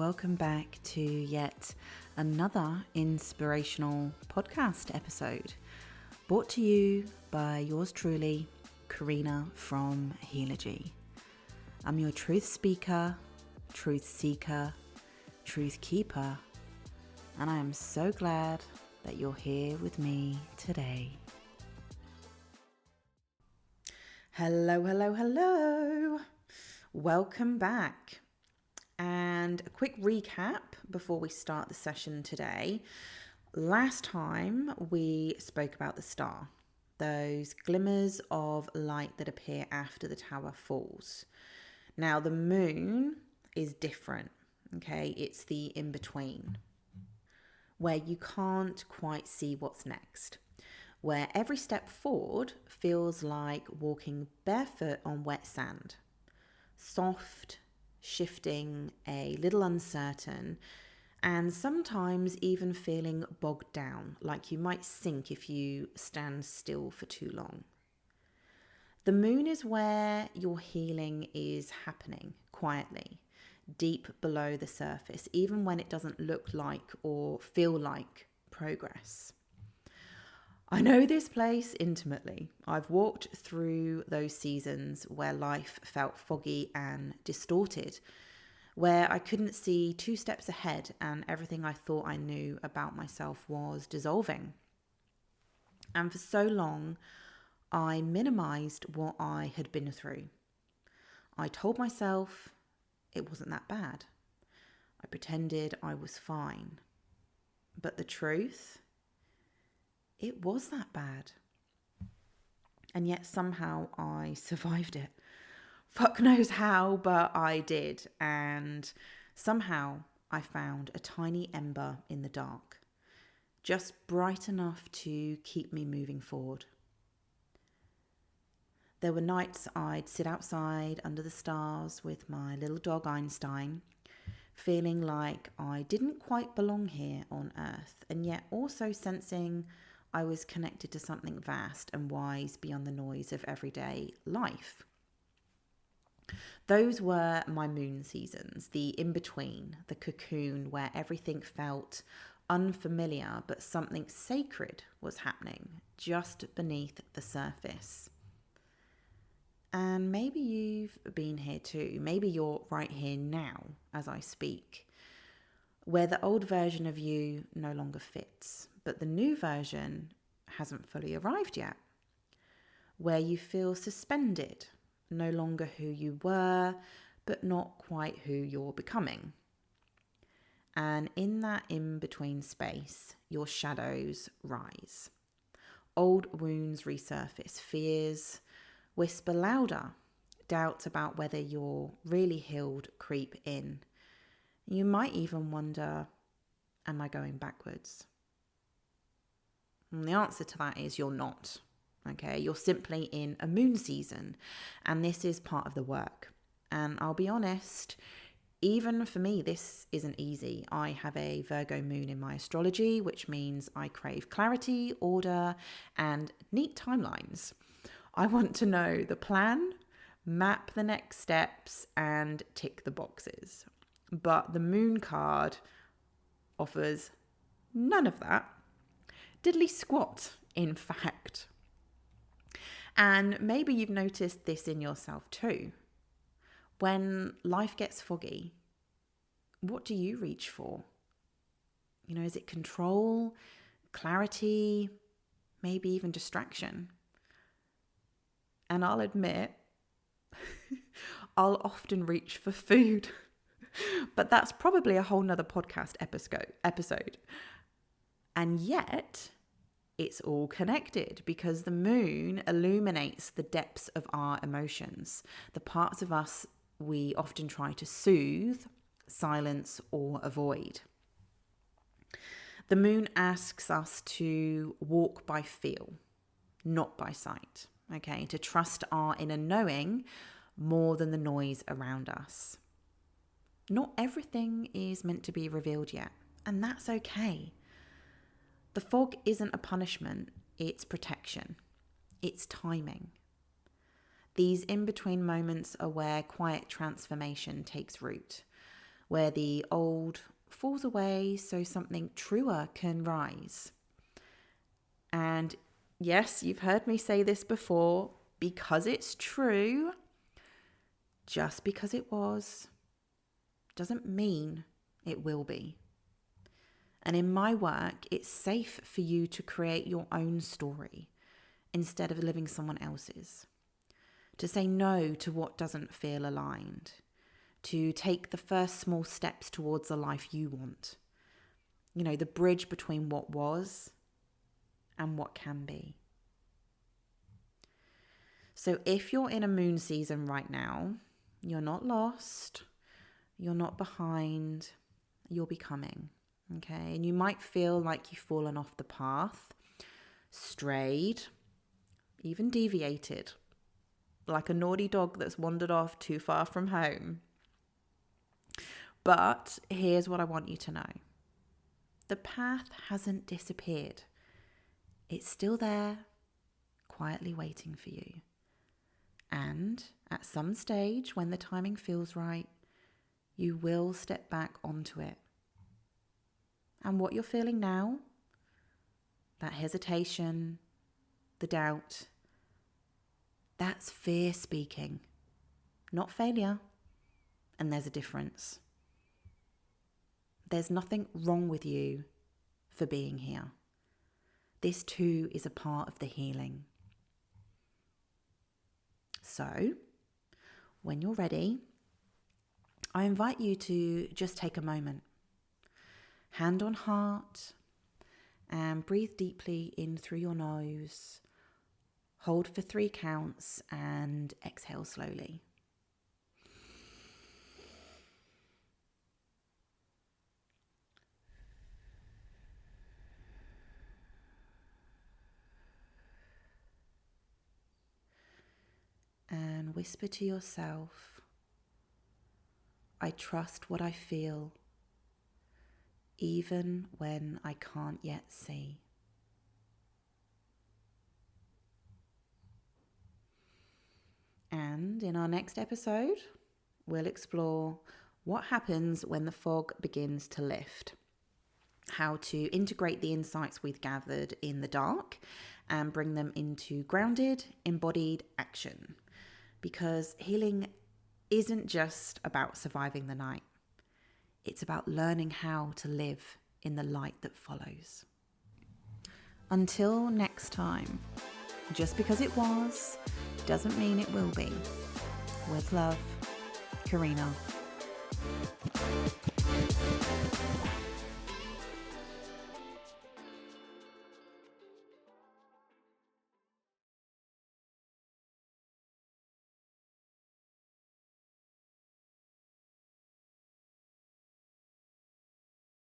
welcome back to yet another inspirational podcast episode brought to you by yours truly, Carina from Healergy. I'm your truth speaker, truth seeker, truth keeper, and I am so glad that you're here with me today. Hello. Welcome back. And a quick recap before we start the session today. Last time we spoke about the star, those glimmers of light that appear after the tower falls. Now the moon is different, okay? It's the in-between, where you can't quite see what's next, where every step forward feels like walking barefoot on wet sand, soft, shifting, a little uncertain, and sometimes even feeling bogged down, like you might sink if you stand still for too long. The moon is where your healing is happening quietly, deep below the surface, even when it doesn't look like or feel like progress. I know this place intimately. I've walked through those seasons where life felt foggy and distorted, where I couldn't see 2 steps ahead and everything I thought I knew about myself was dissolving. And for so long, I minimized what I had been through. I told myself it wasn't that bad. I pretended I was fine. But the truth, it was that bad. And yet somehow I survived it. Fuck knows how, but I did. And somehow I found a tiny ember in the dark, just bright enough to keep me moving forward. There were nights I'd sit outside under the stars with my little dog Einstein, feeling like I didn't quite belong here on Earth, and yet also sensing I was connected to something vast and wise beyond the noise of everyday life. Those were my moon seasons, the in-between, the cocoon where everything felt unfamiliar, but something sacred was happening just beneath the surface. And maybe you've been here too. Maybe you're right here now as I speak, where the old version of you no longer fits, but the new version hasn't fully arrived yet, where you feel suspended, no longer who you were, but not quite who you're becoming. And in that in-between space, your shadows rise. Old wounds resurface, fears whisper louder, doubts about whether you're really healed creep in. You might even wonder, am I going backwards? And the answer to that is you're not. Okay, you're simply in a moon season, and this is part of the work. And I'll be honest, even for me, this isn't easy. I have a Virgo moon in my astrology, which means I crave clarity, order, and neat timelines. I want to know the plan, map the next steps, and tick the boxes. But the moon card offers none of that. Diddly squat, in fact. And maybe you've noticed this in yourself too. When life gets foggy, what do you reach for? Is it control, clarity, maybe even distraction? And I'll admit, I'll often reach for food. But that's probably a whole nother podcast episode. And yet, it's all connected because the moon illuminates the depths of our emotions, the parts of us we often try to soothe, silence, or avoid. The moon asks us to walk by feel, not by sight, okay? To trust our inner knowing more than the noise around us. Not everything is meant to be revealed yet, and that's okay. The fog isn't a punishment, it's protection. It's timing. These in-between moments are where quiet transformation takes root, where the old falls away so something truer can rise. And yes, you've heard me say this before, because it's true, just because it was, doesn't mean it will be. And in my work, it's safe for you to create your own story instead of living someone else's. To say no to what doesn't feel aligned. To take the first small steps towards the life you want. You know, the bridge between what was and what can be. So if you're in a moon season right now, you're not lost, you're not behind, you're becoming. Okay, and you might feel like you've fallen off the path, strayed, even deviated, like a naughty dog that's wandered off too far from home. But here's what I want you to know. The path hasn't disappeared. It's still there, quietly waiting for you. And at some stage, when the timing feels right, you will step back onto it. And what you're feeling now, that hesitation, the doubt, that's fear speaking, not failure. And there's a difference. There's nothing wrong with you for being here. This too is a part of the healing. So, when you're ready, I invite you to just take a moment. Hand on heart, and breathe deeply in through your nose. Hold for 3 counts and exhale slowly. And whisper to yourself, I trust what I feel, even when I can't yet see. And in our next episode, we'll explore what happens when the fog begins to lift, how to integrate the insights we've gathered in the dark and bring them into grounded, embodied action. Because healing isn't just about surviving the night. It's about learning how to live in the light that follows. Until next time, just because it was, doesn't mean it will be. With love, Carina.